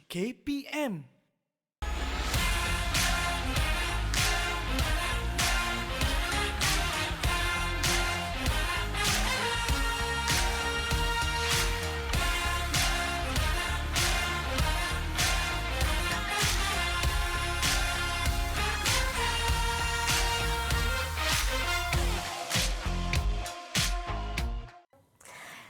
KPM.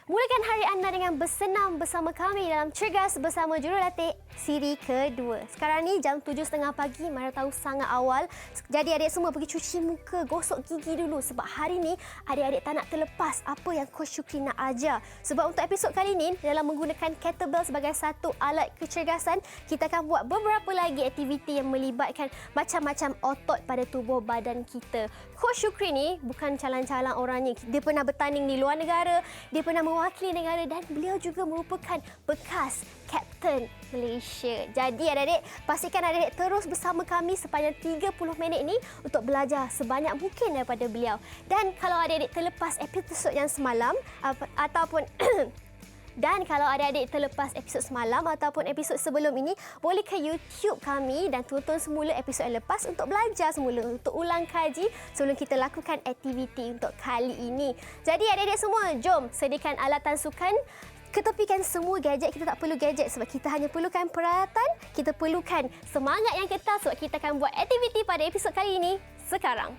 Mulakan hari anda dengan bersenam bersama kami dalam Cergas Bersama Jurulatih siri kedua. Sekarang ni jam 7.30 pagi, mana tahu sangat awal. Jadi adik semua pergi cuci muka, gosok gigi dulu sebab hari ni adik-adik tak nak terlepas apa yang Coach Syukri nak ajar. Sebab untuk episod kali ni, dalam menggunakan kettlebell sebagai satu alat kecergasan, kita akan buat beberapa lagi aktiviti yang melibatkan macam-macam otot pada tubuh badan kita. Coach Syukri ni bukan calang-calang orangnya. Dia pernah bertanding di luar negara, dia pernah mewakili negara dan beliau juga merupakan bekas Kapten Malaysia. Jadi adik-adik, pastikan adik-adik terus bersama kami sepanjang 30 minit ini untuk belajar sebanyak mungkin daripada beliau. Dan kalau adik-adik terlepas episod yang semalam ataupun dan kalau adik-adik terlepas episod semalam ataupun episod sebelum ini, boleh ke YouTube kami dan tonton semula episod yang lepas untuk belajar semula, untuk ulang kaji sebelum kita lakukan aktiviti untuk kali ini. Jadi adik-adik semua, jom sediakan alatan sukan. Ketepikan semua gadget, kita tak perlu gadget sebab kita hanya perlukan peralatan, kita perlukan semangat yang kekal sebab kita akan buat aktiviti pada episod kali ini sekarang.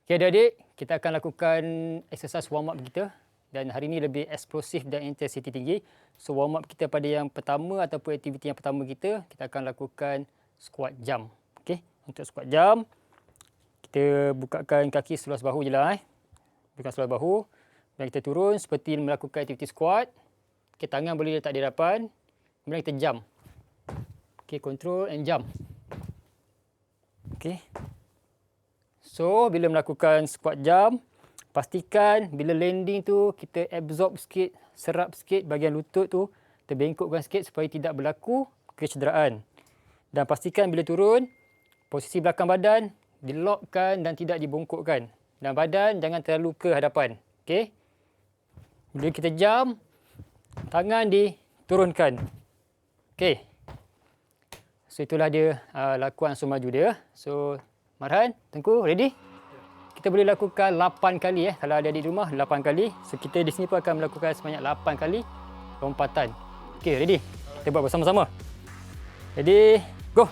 Okey adik-adik, kita akan lakukan exercise warm up kita dan hari ini lebih eksplosif dan intensiti tinggi. So warm up kita pada yang pertama ataupun aktiviti yang pertama kita akan lakukan squat jump. Okey, untuk squat jump kita bukakan kaki seluas bahu jelah Buka seluas bahu dan kita turun seperti melakukan aktiviti squat. Okey, tangan boleh letak di hadapan. Kemudian kita jump. Okey, control and jump. Okey. So, bila melakukan squat jump, pastikan bila landing tu kita absorb sikit, serap sikit bahagian lutut tu, terbengkokkan sikit supaya tidak berlaku kecederaan. Dan pastikan bila turun, posisi belakang badan dilokkan dan tidak dibongkokkan. Dan badan jangan terlalu ke hadapan. Okey? Bila kita jump, tangan diturunkan. Okey. So, itulah dia lakuan langsung maju dia. So, Marhan, Tengku, ready? Kita boleh lakukan 8 kali kalau ada di rumah 8 kali. So kita di sini pun akan melakukan sebanyak 8 kali lompatan. Okey, ready? Kita buat bersama-sama. Ready? Go.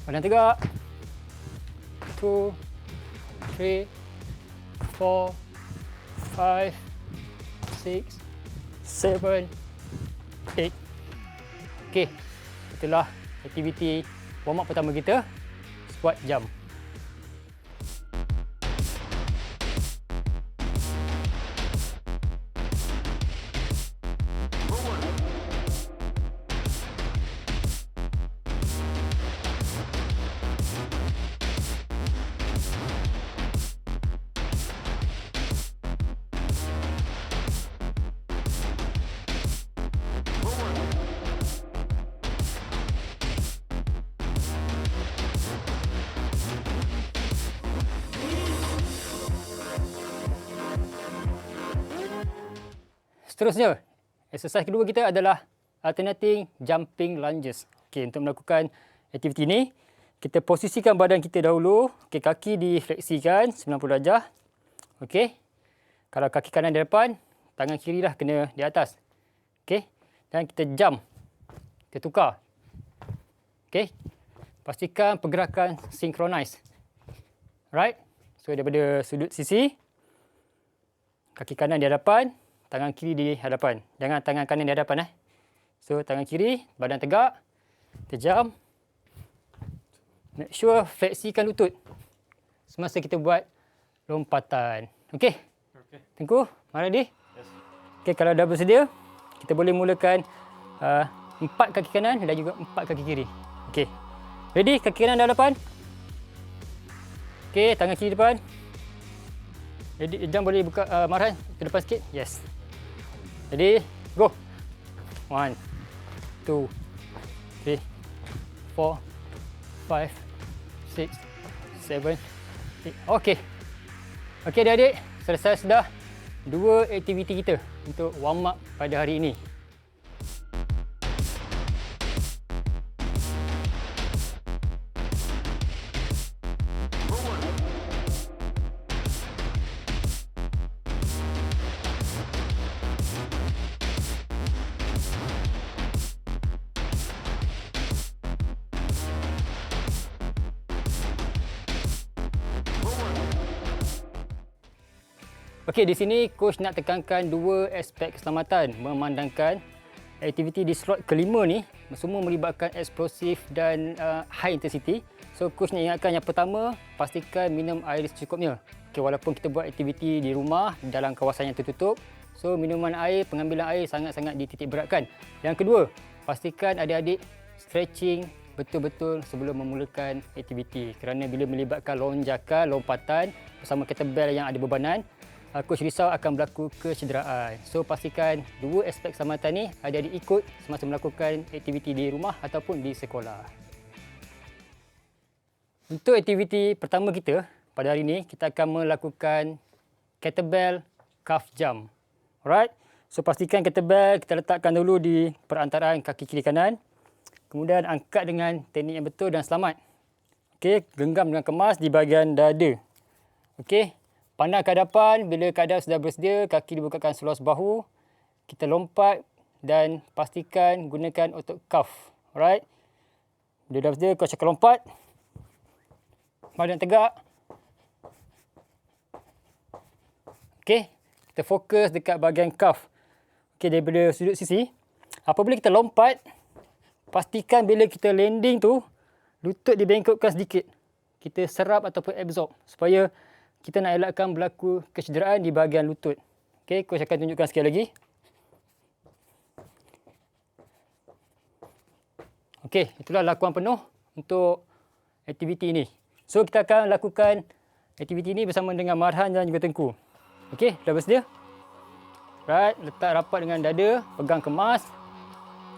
Badan tegak. 2 3 4 5 6 7 8. Okey. Itulah aktiviti warm up pertama kita. Squat jump. Seterusnya, exercise kedua kita adalah alternating jumping lunges. Okey, untuk melakukan aktiviti ini, kita posisikan badan kita dahulu. Okey, kaki difleksikan 90 darjah. Okey. Kalau kaki kanan di depan, tangan kiri dah kena di atas. Okey. Dan kita jump. Kita tukar. Okey. Pastikan pergerakan synchronize. Right? So daripada sudut sisi, kaki kanan di hadapan, tangan kiri di hadapan. Jangan tangan kanan di hadapan. So, tangan kiri, badan tegak. Kita jump. Make sure fleksikan lutut semasa kita buat lompatan. Okey? Okey. Tengku, mana dia? Yes. Okey, kalau dah bersedia, kita boleh mulakan 4 kaki kanan dan juga 4 kaki kiri. Okey. Ready? Kaki kanan dah depan. Okey, tangan kiri depan. Ready? Jam boleh buka Marhan ke depan sikit. Yes. Jadi, Go. 1, 2, 3, 4, 5, 6, 7, 8. Okey. Okey adik-adik, selesai sudah 2 aktiviti kita untuk warm up pada hari ini. Okey, di sini coach nak tekankan 2 aspek keselamatan memandangkan aktiviti di slot kelima ni semua melibatkan eksplosif dan high intensity. So coach nak ingatkan yang pertama, pastikan minum air secukupnya. Okey, walaupun kita buat aktiviti di rumah dalam kawasan yang tertutup, so minuman air, pengambilan air sangat-sangat dititik beratkan. Yang kedua, pastikan adik-adik stretching betul-betul sebelum memulakan aktiviti, kerana bila melibatkan lonjakan, lompatan bersama kettlebell yang ada bebanan, coach risau akan berlaku kecederaan. So pastikan 2 aspek keselamatan ni adik-adik ikut semasa melakukan aktiviti di rumah ataupun di sekolah. Untuk aktiviti pertama kita pada hari ini, kita akan melakukan kettlebell calf jump. Alright. So pastikan kettlebell kita letakkan dulu di perantaraan kaki kiri kanan. Kemudian angkat dengan teknik yang betul dan selamat. Okey, genggam dengan kemas di bahagian dada. Okey. Pandang ke hadapan, bila keadaan sudah bersedia, kaki dibukakan seluas bahu. Kita lompat dan pastikan gunakan otot calf. Alright. Bila dah bersedia, coach akan lompat. Badan tegak. Okey, kita fokus dekat bahagian calf. Okey, daripada sudut sisi. Apabila kita lompat, pastikan bila kita landing tu, lutut dibengkokkan sedikit. Kita serap ataupun absorb supaya kita nak elakkan berlaku kecederaan di bahagian lutut. Okey, coach akan tunjukkan sekali lagi. Okey, itulah lakuan penuh untuk aktiviti ini. So, kita akan lakukan aktiviti ini bersama dengan Marhan dan juga Tengku. Okey, dah bersedia? Right, letak rapat dengan dada, pegang kemas.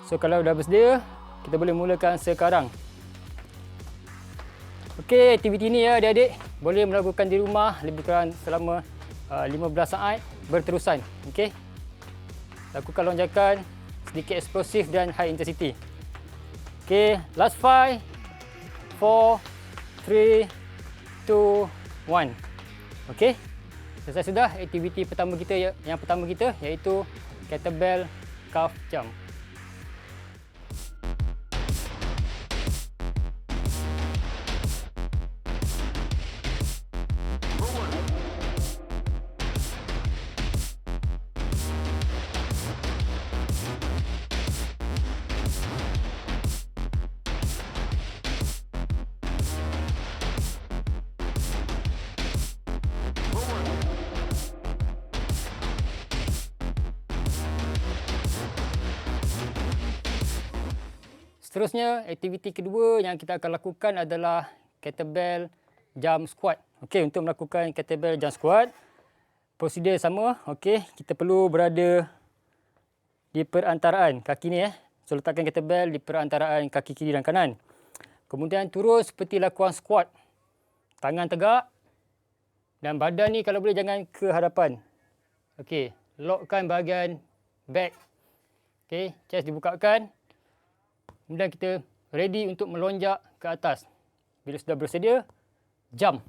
So, kalau dah bersedia, kita boleh mulakan sekarang. Okey, aktiviti ini ya adik-adik boleh melakukan di rumah lebih kurang selama 15 saat berterusan. Okey. Lakukan lonjakan sedikit eksplosif dan high intensity. Okey, last 5, 4, 3, 2, 1. Okey. Selesai sudah aktiviti pertama kita yang pertama kita iaitu kettlebell calf jump. Seterusnya, aktiviti kedua yang kita akan lakukan adalah kettlebell jump squat. Okey, untuk melakukan kettlebell jump squat, prosedur sama. Okey, kita perlu berada di perantaraan kaki ni. So, letakkan kettlebell di perantaraan kaki kiri dan kanan. Kemudian turun seperti lakuan squat. Tangan tegak dan badan ni kalau boleh jangan ke hadapan. Okey, lockkan bahagian back. Okey, chest dibukakan. Kemudian kita ready untuk melonjak ke atas. Bila sudah bersedia, jump.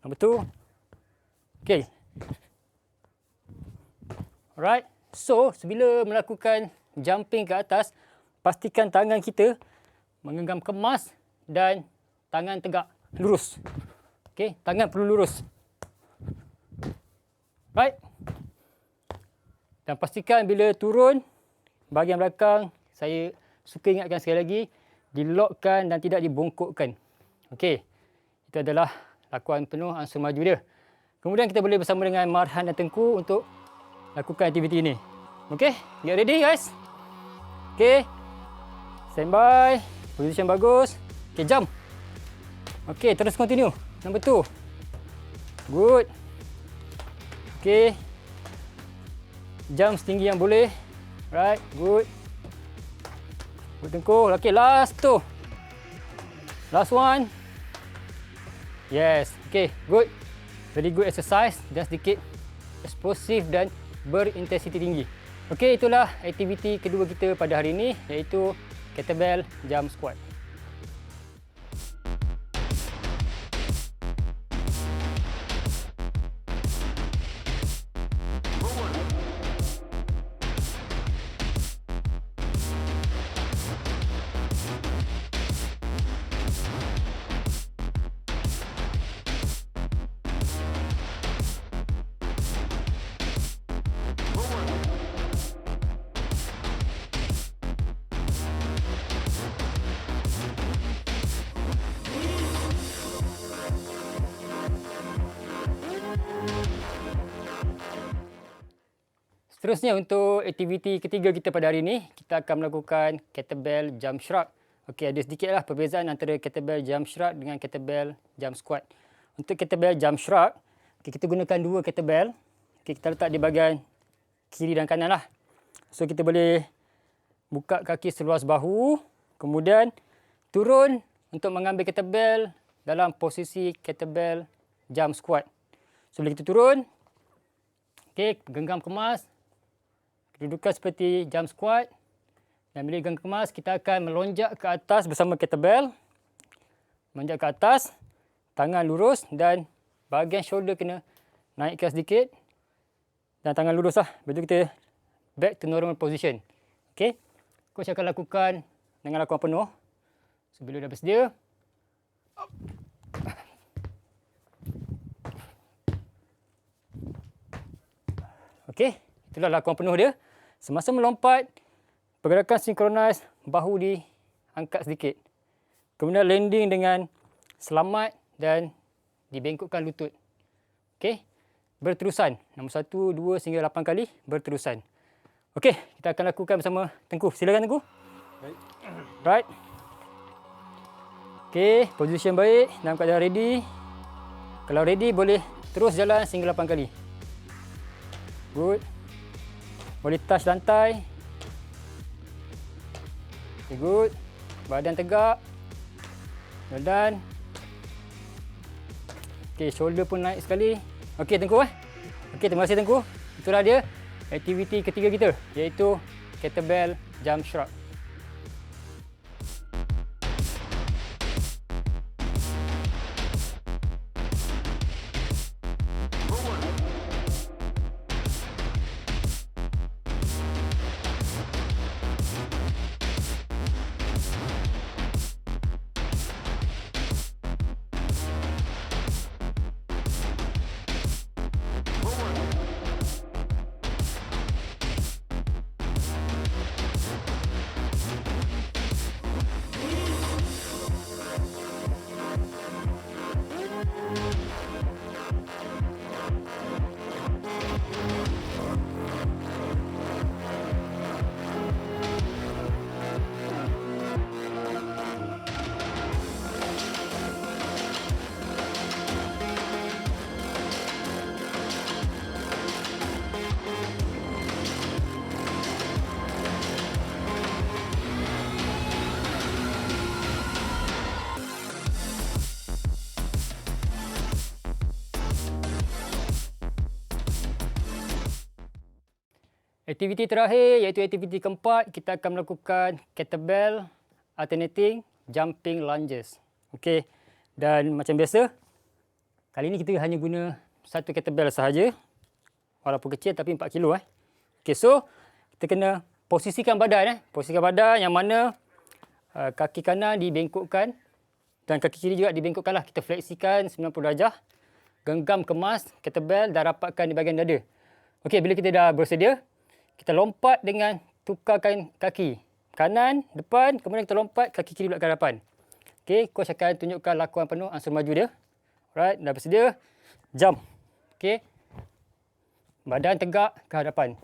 Nombor 2. Okey. Alright. So, sebila melakukan jumping ke atas, pastikan tangan kita menggenggam kemas dan tangan tegak, lurus. Okey, tangan perlu lurus. Right. Dan pastikan bila turun, bahagian belakang, saya suka ingatkan sekali lagi, dilockkan dan tidak dibongkokkan. Okey, itu adalah lakuan penuh unsur maju dia. Kemudian kita boleh bersama dengan Marhan dan Tengku untuk lakukan aktiviti ini. Okey, get ready guys. Okey, stand by, position bagus. Okey, jump. Okey, terus continue. Number 2. Good. Okey. Jump setinggi yang boleh. Right, good. Good tengkuh. Okay, last tu. Last one. Yes, okay, good. Very good exercise. Dan sedikit eksplosif dan berintensiti tinggi. Okey, itulah aktiviti kedua kita pada hari ini, iaitu kettlebell jump squat. Seterusnya untuk aktiviti ketiga kita pada hari ini, kita akan melakukan kettlebell jump shrug. Okey, ada sedikitlah perbezaan antara kettlebell jump shrug dengan kettlebell jump squat. Untuk kettlebell jump shrug, kita gunakan dua kettlebell. Kita letak di bahagian kiri dan kanan lah. So kita boleh buka kaki seluas bahu, kemudian turun untuk mengambil kettlebell dalam posisi kettlebell jump squat. So bila kita turun, okey, genggam kemas. Kedudukan seperti jump squat. Dan bila genggam kemas, kita akan melonjak ke atas bersama kettlebell. Melonjak ke atas, tangan lurus dan bahagian shoulder kena naikkan sedikit. Dan tangan lurus lah. Lepas tu kita back to normal position. Okay. Coach akan lakukan dengan lakuan penuh. So, bila dah bersedia. Okay. Itulah lakuan penuh dia. Semasa melompat, pergerakan sinkronis, bahu diangkat sedikit. Kemudian landing dengan selamat dan dibengkokkan lutut. Okey, berterusan. Nombor 1, 2 sehingga 8 kali berterusan. Okey, kita akan lakukan bersama Tengku. Silakan Tengku. Baik. Right. Okey, position baik, dalam keadaan ready. Kalau ready, boleh terus jalan sehingga 8 kali. Good. Boleh touch lantai. Okay, good. Badan tegak. Well done. Okay, shoulder pun naik sekali. Okay, Tengku. Okay, terima kasih Tengku. Itulah dia aktiviti ketiga kita, iaitu kettlebell jump shrug. Aktiviti terakhir iaitu aktiviti keempat, kita akan melakukan kettlebell alternating jumping lunges. Okey. Dan macam biasa, kali ini kita hanya guna satu kettlebell sahaja. Walaupun kecil tapi 4 kilo. Okey, so kita kena posisikan badan. Posisikan badan yang mana kaki kanan dibengkokkan dan kaki kiri juga dibengkokkanlah. Kita fleksikan 90 darjah. Genggam kemas kettlebell dan rapatkan di bahagian dada. Okey, bila kita dah bersedia, kita lompat dengan tukarkan kaki. Kanan, depan, kemudian kita lompat, kaki kiri pula ke hadapan. Okey, coach akan tunjukkan lakuan penuh ansur maju dia. Alright, dah bersedia. Jump. Okey. Badan tegak ke hadapan.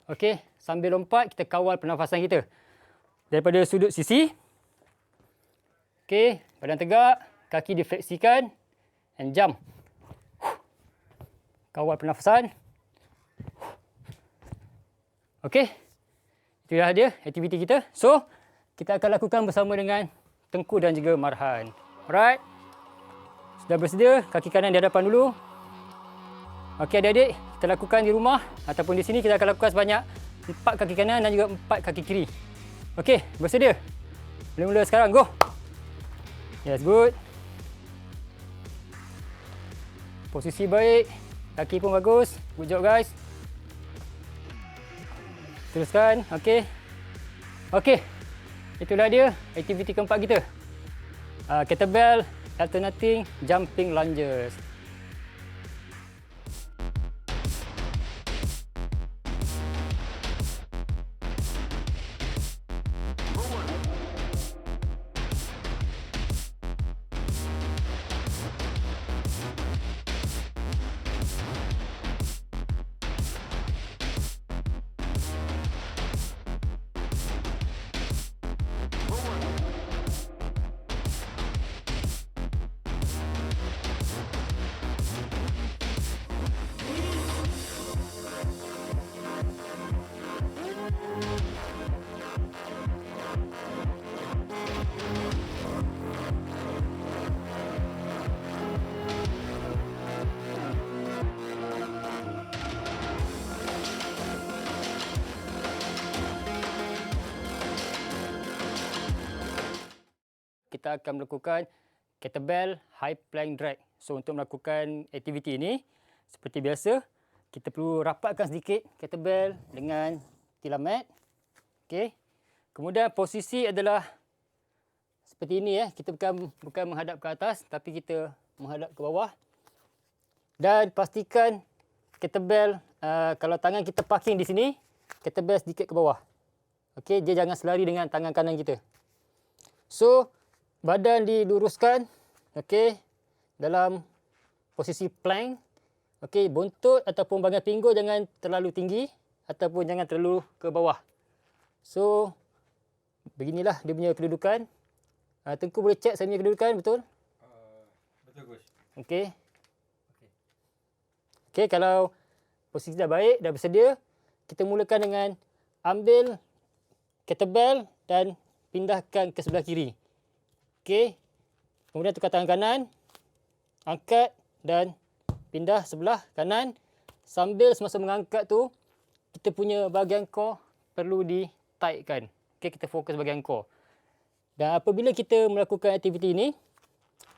Okey, sambil lompat, kita kawal pernafasan kita. Daripada sudut sisi. Okey, badan tegak, kaki difleksikan and jump. Kawal pernafasan. Okey. Itulah dia aktiviti kita. So, kita akan lakukan bersama dengan Tengku dan juga Marhan. Alright. Sudah bersedia? Kaki kanan di hadapan dulu. Okey adik-adik, kita lakukan di rumah ataupun di sini kita akan lakukan sebanyak 4 kaki kanan dan juga 4 kaki kiri. Okey, bersedia? Mula-mula sekarang, go. Yes, good. Posisi baik, kaki pun bagus. Good job guys. Teruskan, okey. Okey, itulah dia aktiviti keempat kita. Kettlebell alternating jumping lunges. Kita akan melakukan kettlebell high plank drag. So untuk melakukan aktiviti ini seperti biasa, kita perlu rapatkan sedikit kettlebell dengan tilam mat. Okey. Kemudian posisi adalah seperti ini ya. Kita bukan menghadap ke atas tapi kita menghadap ke bawah. Dan pastikan kettlebell kalau tangan kita parking di sini, kettlebell sedikit ke bawah. Okey, dia jangan selari dengan tangan kanan kita. So badan diluruskan, okey, dalam posisi plank. Okey, bontot ataupun bahagian pinggul jangan terlalu tinggi ataupun jangan terlalu ke bawah. So, beginilah dia punya kedudukan. Tengku boleh cek saya punya kedudukan, betul? Betul, Coach. Okey. Okey, kalau posisi dah baik, dah bersedia, kita mulakan dengan ambil kettlebell dan pindahkan ke sebelah kiri. Okey. Kemudian tukar tangan kanan. Angkat dan pindah sebelah kanan. Sambil semasa mengangkat tu, kita punya bahagian core perlu di-tightkan. Okey, kita fokus bahagian core. Dan apabila kita melakukan aktiviti ini,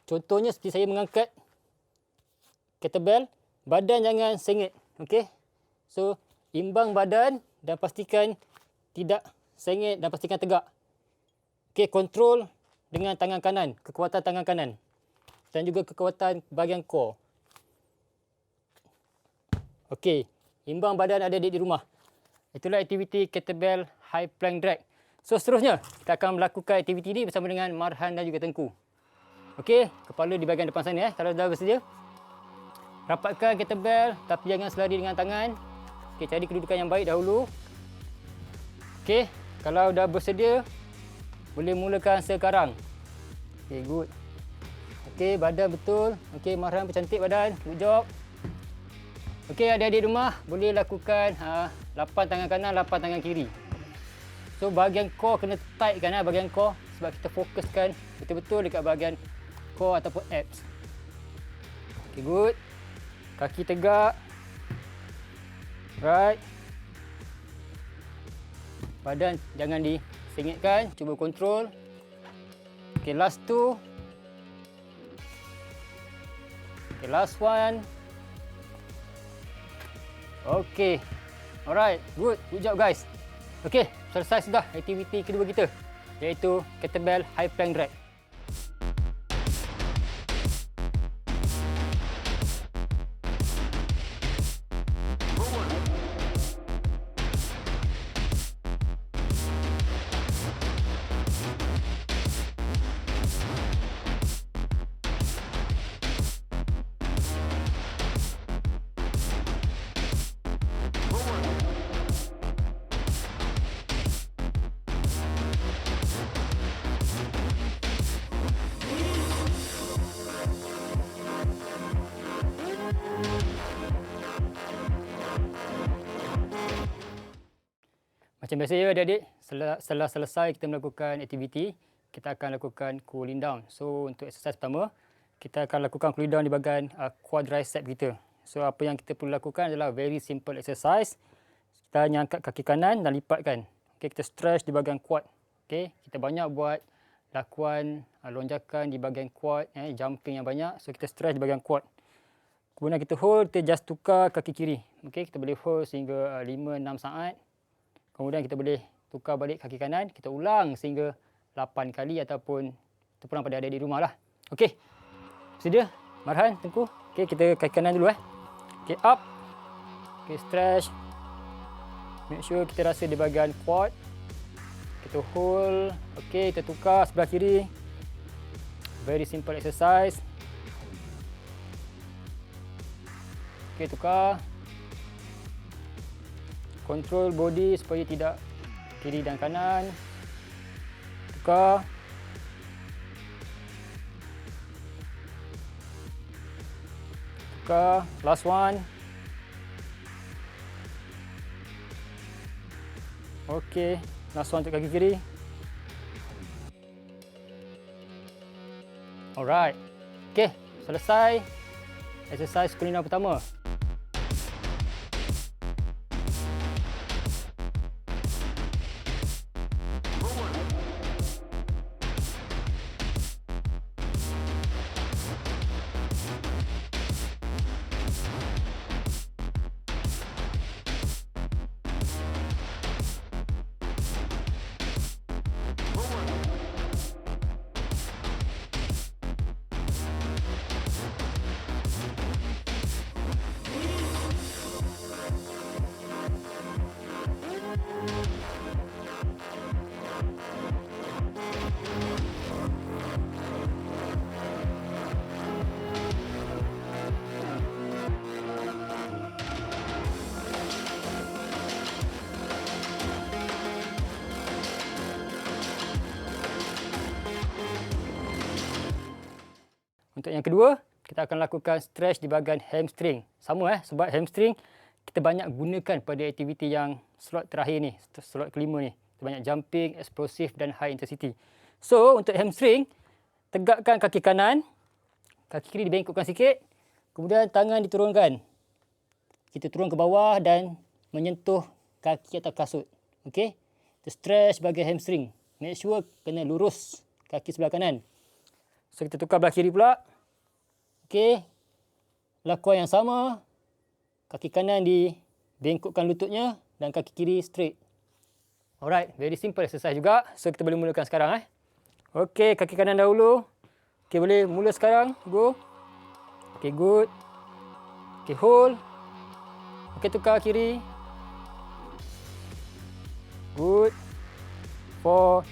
contohnya seperti saya mengangkat kettlebell, badan jangan sengit. Okey. So, imbang badan dan pastikan tidak sengit dan pastikan tegak. Okey, kontrol dengan tangan kanan, kekuatan tangan kanan dan juga kekuatan bahagian core. Okey, imbang badan adik-adik di rumah. Itulah aktiviti kettlebell high plank drag. So seterusnya, kita akan melakukan aktiviti ini bersama dengan Marhan dan juga Tengku. Okey, kepala di bahagian depan sana kalau dah bersedia. Rapatkan kettlebell tapi jangan selari dengan tangan. Okey, cari kedudukan yang baik dahulu. Okey, kalau dah bersedia, boleh mulakan sekarang. Okey, good. Okey, badan betul. Okey, Marhan cantik badan. Good job. Okey, adik-adik rumah boleh lakukan 8 tangan kanan, 8 tangan kiri. So, bahagian core kena tight kan, bahagian core sebab kita fokuskan betul-betul dekat bahagian core ataupun abs. Okey, good. Kaki tegak. Right. Badan jangan disengitkan, cuba kontrol. Okay, last two. Okay, last one. Okay. Alright, good. Good job guys. Okay, selesai sudah aktiviti kedua kita, iaitu kettlebell high plank drag. Macam biasa ya adik-adik, setelah selesai kita melakukan aktiviti, kita akan lakukan cooling down. So untuk exercise pertama, kita akan lakukan cooling down di bahagian quadricep kita. So apa yang kita perlu lakukan adalah very simple exercise. Kita hanya angkat kaki kanan dan lipatkan. Okay, kita stretch di bahagian quad. Okay, kita banyak buat lakuan lonjakan di bahagian quad, jumping yang banyak. So kita stretch di bahagian quad. Kemudian kita hold, kita just tukar kaki kiri. Okay, kita boleh hold sehingga 5-6 saat. Kemudian kita boleh tukar balik kaki kanan. Kita ulang sehingga 8 kali ataupun terpulang pada adik-adik di rumah lah. Okey. Sedia? Marhan, Tengku. Okey, kita kaki kanan dulu. Okey, up. Okey, stretch. Make sure kita rasa di bahagian quad. Kita hold. Okey, kita tukar sebelah kiri. Very simple exercise. Okey, tukar. Control body supaya tidak kiri dan kanan. Tukar. Tukar. Last one. Okey. Last one untuk kaki kiri. Alright. Okey. Selesai exercise cooling down pertama. Untuk yang kedua, kita akan lakukan stretch di bahagian hamstring. Sama sebab hamstring kita banyak gunakan pada aktiviti yang slot terakhir ni, slot kelima ni. Kita banyak jumping, explosive dan high intensity. So, untuk hamstring, tegakkan kaki kanan, kaki kiri dibengkokkan sikit, kemudian tangan diturunkan. Kita turun ke bawah dan menyentuh kaki atau kasut. Okey? Kita stretch bahagian hamstring. Make sure kena lurus kaki sebelah kanan. So, kita tukar belah kiri pula. Okey. Lakuan yang sama. Kaki kanan dibengkokkan lututnya dan kaki kiri straight. Alright, very simple exercise juga. So, kita boleh mulakan sekarang. Okey, kaki kanan dahulu. Okey, boleh mula sekarang. Go. Okey, good. Okey, hold. Okey, tukar kiri. Good. 4,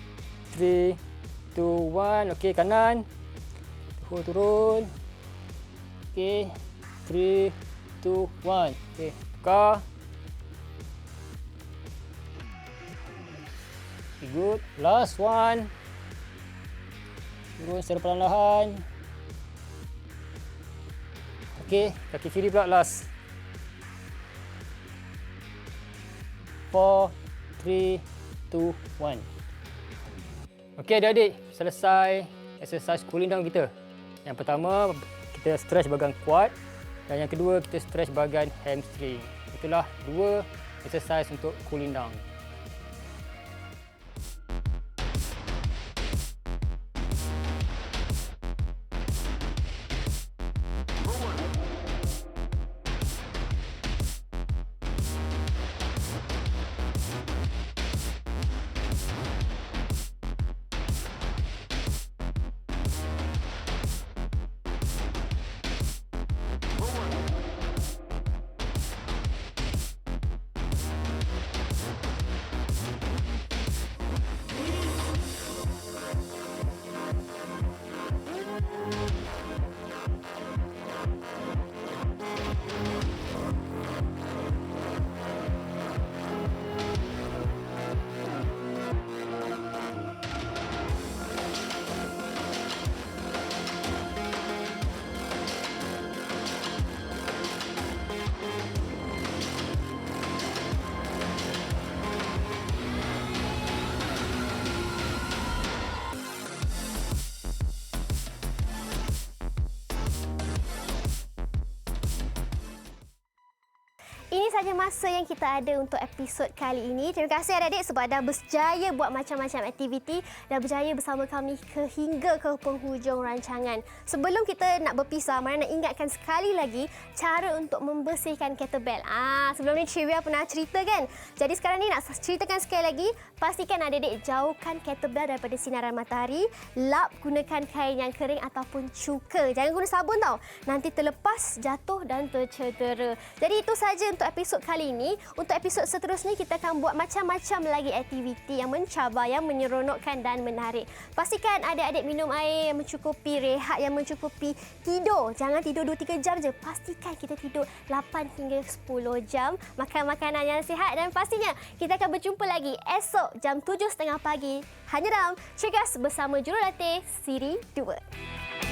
3, 2, 1. Okey, kanan. Hold, turun. Okey. 3, 2, 1. Okey, tukar. Okay, good. Last one. Turun secara perlahan-lahan. Okey, kaki kiri pula last. 4, 3, 2, 1. Okey adik-adik, selesai exercise cooling down kita. Yang pertama, kita stretch bahagian quad. Dan yang kedua, kita stretch bahagian hamstring. Itulah dua exercise untuk cooling down. saja masa yang kita ada untuk episod kali ini. Terima kasih adik-adik sebab dah berjaya buat macam-macam aktiviti dan berjaya bersama kami hingga ke penghujung rancangan. Sebelum kita nak berpisah, Mara nak ingatkan sekali lagi cara untuk membersihkan kettlebell. Sebelum ni Trivia pernah cerita kan? Jadi sekarang ni nak ceritakan sekali lagi. Pastikan adik-adik jauhkan kettlebell daripada sinaran matahari. Lap gunakan kain yang kering ataupun cuka. Jangan guna sabun tau. Nanti terlepas, jatuh dan tercedera. Jadi itu saja untuk episod kali ini. Untuk episod seterusnya kita akan buat macam-macam lagi aktiviti yang mencabar, yang menyeronokkan dan menarik. Pastikan adik-adik minum air yang mencukupi, rehat yang mencukupi, tidur. Jangan tidur 2-3 jam je. Pastikan kita tidur 8 hingga 10 jam. Makan makanan yang sihat dan pastinya kita akan berjumpa lagi esok jam 7.30 pagi hanya dalam Cergas bersama Jurulatih Siri 2.